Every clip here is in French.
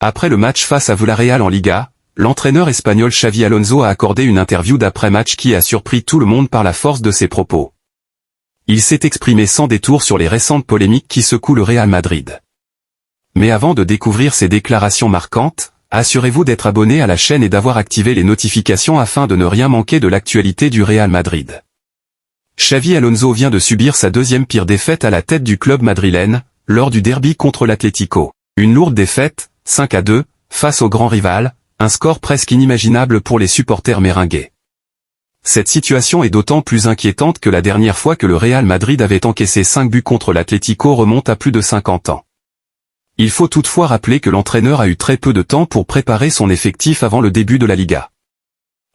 Après le match face à Villarreal en Liga, l'entraîneur espagnol Xavi Alonso a accordé une interview d'après-match qui a surpris tout le monde par la force de ses propos. Il s'est exprimé sans détour sur les récentes polémiques qui secouent le Real Madrid. Mais avant de découvrir ces déclarations marquantes, assurez-vous d'être abonné à la chaîne et d'avoir activé les notifications afin de ne rien manquer de l'actualité du Real Madrid. Xavi Alonso vient de subir sa deuxième pire défaite à la tête du club madrilène, lors du derby contre l'Atlético. Une lourde défaite, 5-2, face au grand rival, un score presque inimaginable pour les supporters merengues. Cette situation est d'autant plus inquiétante que la dernière fois que le Real Madrid avait encaissé 5 buts contre l'Atlético remonte à plus de 50 ans. Il faut toutefois rappeler que l'entraîneur a eu très peu de temps pour préparer son effectif avant le début de la Liga.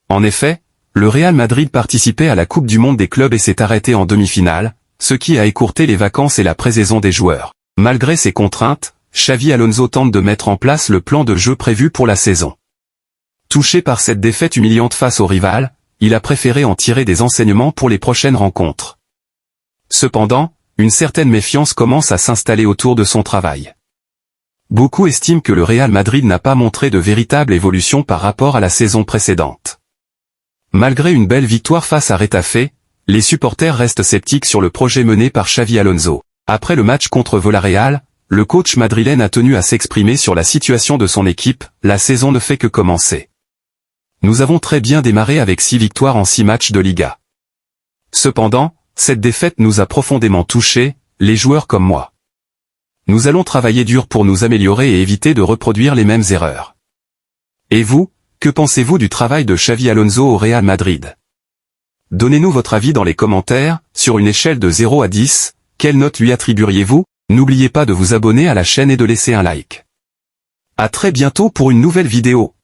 En effet, le Real Madrid participait à la Coupe du Monde des clubs et s'est arrêté en demi-finale, ce qui a écourté les vacances et la pré-saison des joueurs. Malgré ces contraintes, Xavi Alonso tente de mettre en place le plan de jeu prévu pour la saison. Touché par cette défaite humiliante face au rival, il a préféré en tirer des enseignements pour les prochaines rencontres. Cependant, une certaine méfiance commence à s'installer autour de son travail. Beaucoup estiment que le Real Madrid n'a pas montré de véritable évolution par rapport à la saison précédente. Malgré une belle victoire face à Retafe, les supporters restent sceptiques sur le projet mené par Xavi Alonso. Après le match contre Villarreal, le coach madrilène a tenu à s'exprimer sur la situation de son équipe, la saison ne fait que commencer. Nous avons très bien démarré avec 6 victoires en 6 matchs de Liga. Cependant, cette défaite nous a profondément touchés, les joueurs comme moi. Nous allons travailler dur pour nous améliorer et éviter de reproduire les mêmes erreurs. Et vous, que pensez-vous du travail de Xavi Alonso au Real Madrid? Donnez-nous votre avis dans les commentaires, sur une échelle de 0 à 10, quelle note lui attribueriez-vous? N'oubliez pas de vous abonner à la chaîne et de laisser un like. À très bientôt pour une nouvelle vidéo.